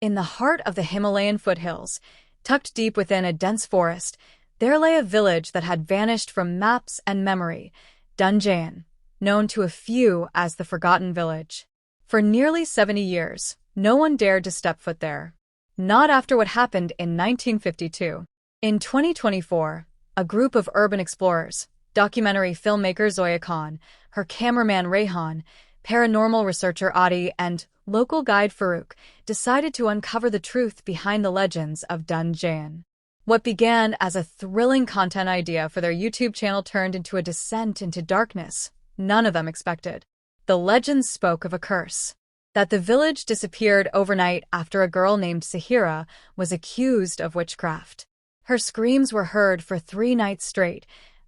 In the heart of the Himalayan foothills, tucked deep within a dense forest, there lay a village that had vanished from maps and memory, Dhundh Gaon, known to a few as the Forgotten Village. For nearly 70 years, no one dared to step foot there. Not after what happened in 1952. In 2024, a group of urban explorers, documentary filmmaker Zoya Khan, her cameraman Rehan, paranormal researcher Adi, and local guide Farouk, decided to uncover the truth behind the legends of Dhundh Gaon. What began as a thrilling content idea for their YouTube channel turned into a descent into darkness none of them expected. The legends spoke of a curse, that the village disappeared overnight after a girl named Sahira was accused of witchcraft. Her screams were heard for 3 nights straight,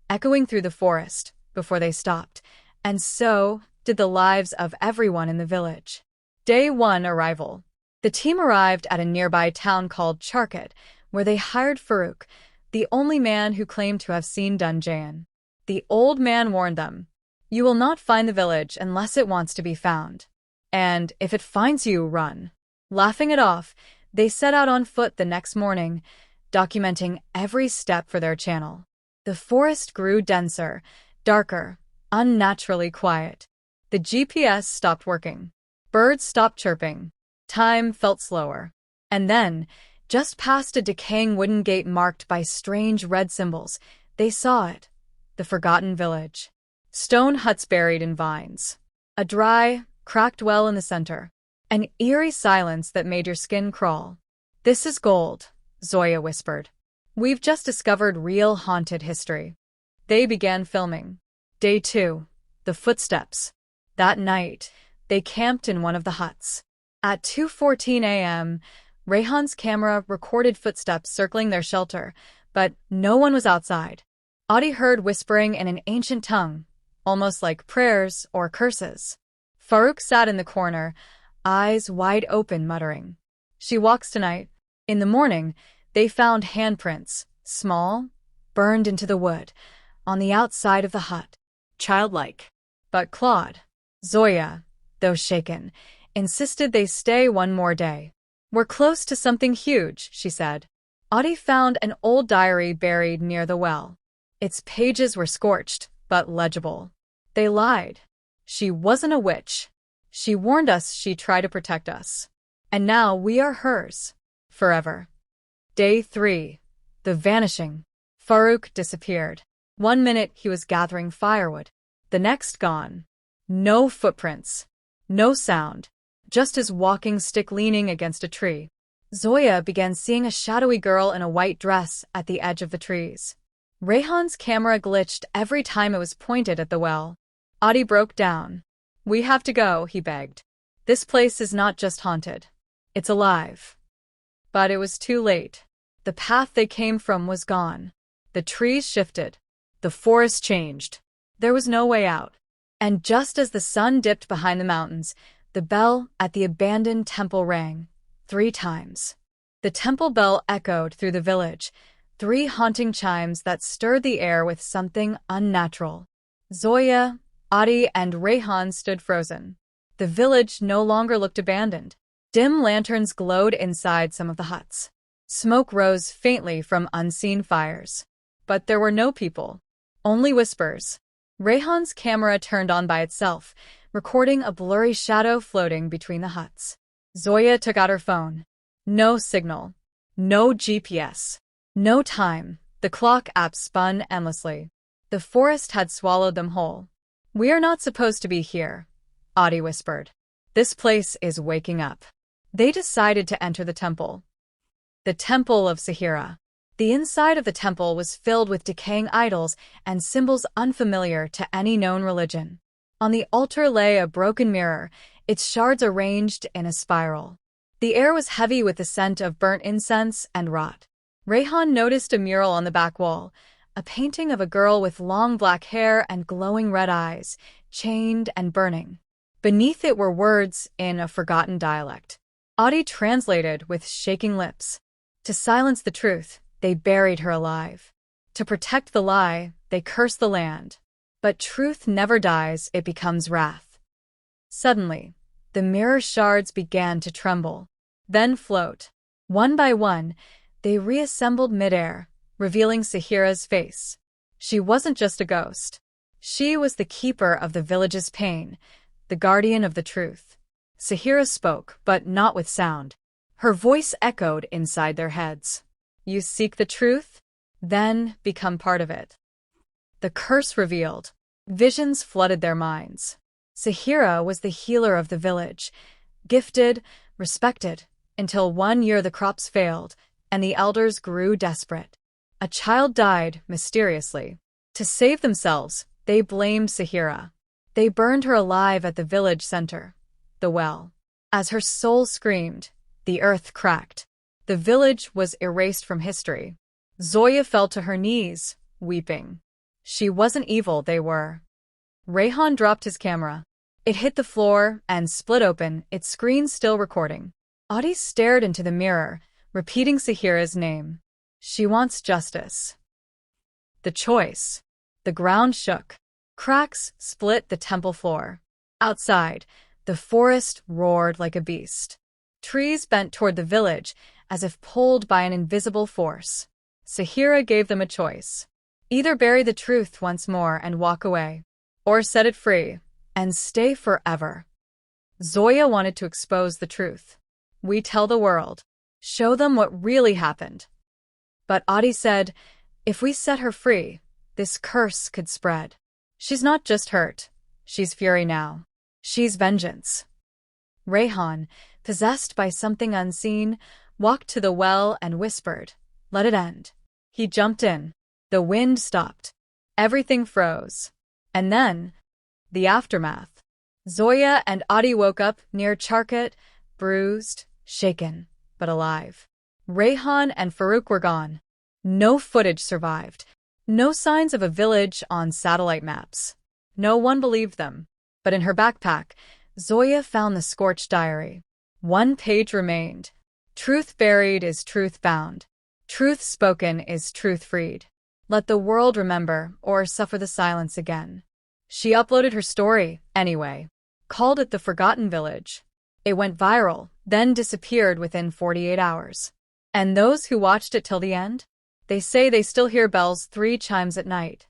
echoing through the forest, before they stopped, and so did the lives of everyone in the village. Day 1 arrival. The team arrived at a nearby town called Charkot, where they hired Farouk, the only man who claimed to have seen Dhundh Gaon. The old man warned them, "You will not find the village unless it wants to be found. And if it finds you, run." Laughing it off, they set out on foot the next morning, documenting every step for their channel. The forest grew denser, darker, unnaturally quiet. The GPS stopped working. Birds stopped chirping. Time felt slower. And then, just past a decaying wooden gate marked by strange red symbols, they saw it. The Forgotten Village. Stone huts buried in vines. A dry, cracked well in the center. An eerie silence that made your skin crawl. "This is gold," Zoya whispered. "We've just discovered real haunted history." They began filming. Day 2. The footsteps. That night, they camped in one of the huts. At 2:14 a.m., Rehan's camera recorded footsteps circling their shelter, but no one was outside. Adi heard whispering in an ancient tongue, almost like prayers or curses. Farouk sat in the corner, eyes wide open, muttering, "She walks tonight." In the morning, they found handprints, small, burned into the wood, on the outside of the hut. Childlike, but clawed. Zoya, though shaken, insisted they stay one more day. "We're close to something huge," she said. Adi found an old diary buried near the well. Its pages were scorched, but legible. They lied. She wasn't a witch. She warned us she'd try to protect us. And now we are hers. Forever. Day 3. The vanishing. Farouk disappeared. 1 minute he was gathering firewood. The next gone. No footprints. No sound. Just his walking stick leaning against a tree. Zoya began seeing a shadowy girl in a white dress at the edge of the trees. Rehan's camera glitched every time it was pointed at the well. Adi broke down. "We have to go," he begged. "This place is not just haunted. It's alive." But it was too late. The path they came from was gone. The trees shifted. The forest changed. There was no way out. And just as the sun dipped behind the mountains, the bell at the abandoned temple rang 3 times. The temple bell echoed through the village, 3 haunting chimes that stirred the air with something unnatural. Zoya, Adi, and Rehan stood frozen. The village no longer looked abandoned. Dim lanterns glowed inside some of the huts. Smoke rose faintly from unseen fires. But there were no people. Only whispers. Rehan's camera turned on by itself, recording a blurry shadow floating between the huts. Zoya took out her phone. No signal. No GPS. No time. The clock app spun endlessly. The forest had swallowed them whole. "We are not supposed to be here," Adi whispered. "This place is waking up." They decided to enter the temple. The Temple of Sahira. The inside of the temple was filled with decaying idols and symbols unfamiliar to any known religion. On the altar lay a broken mirror, its shards arranged in a spiral. The air was heavy with the scent of burnt incense and rot. Rehan noticed a mural on the back wall, a painting of a girl with long black hair and glowing red eyes, chained and burning. Beneath it were words in a forgotten dialect. Adi translated with shaking lips. To silence the truth, they buried her alive. To protect the lie, they cursed the land. But truth never dies, it becomes wrath. Suddenly, the mirror shards began to tremble. then float. One by one, they reassembled midair, revealing Sahira's face. She wasn't just a ghost. She was the keeper of the village's pain, the guardian of the truth. Sahira spoke, but not with sound. Her voice echoed inside their heads. You seek the truth? Then become part of it. The curse revealed. Visions flooded their minds. Sahira was the healer of the village, gifted, respected, until one year the crops failed, and the elders grew desperate. A child died mysteriously. To save themselves, they blamed Sahira. They burned her alive at the village center, the well. As her soul screamed, the earth cracked. The village was erased from history. Zoya fell to her knees, weeping. She wasn't evil, they were. Rayhan dropped his camera. It hit the floor and split open, its screen still recording. Adi stared into the mirror, repeating Sahira's name. She wants justice. The choice. The ground shook. Cracks split the temple floor. Outside, the forest roared like a beast. Trees bent toward the village, as if pulled by an invisible force. Sahira gave them a choice. Either bury the truth once more and walk away, or set it free and stay forever. Zoya wanted to expose the truth. We tell the world. Show them what really happened. But Adi said, if we set her free, this curse could spread. She's not just hurt. She's fury now. She's vengeance. Rayhan, possessed by something unseen, walked to the well and whispered, let it end. He jumped in. The wind stopped. Everything froze. And then, the aftermath. Zoya and Adi woke up near Charkot, bruised, shaken, but alive. Rayhan and Farouk were gone. No footage survived. No signs of a village on satellite maps. No one believed them. But in her backpack, Zoya found the scorched diary. One page remained. Truth buried is truth bound. Truth spoken is truth freed. Let the world remember or suffer the silence again. She uploaded her story, anyway. Called it The Forgotten Village. It went viral, then disappeared within 48 hours. And those who watched it till the end? They say they still hear bells 3 chimes at night.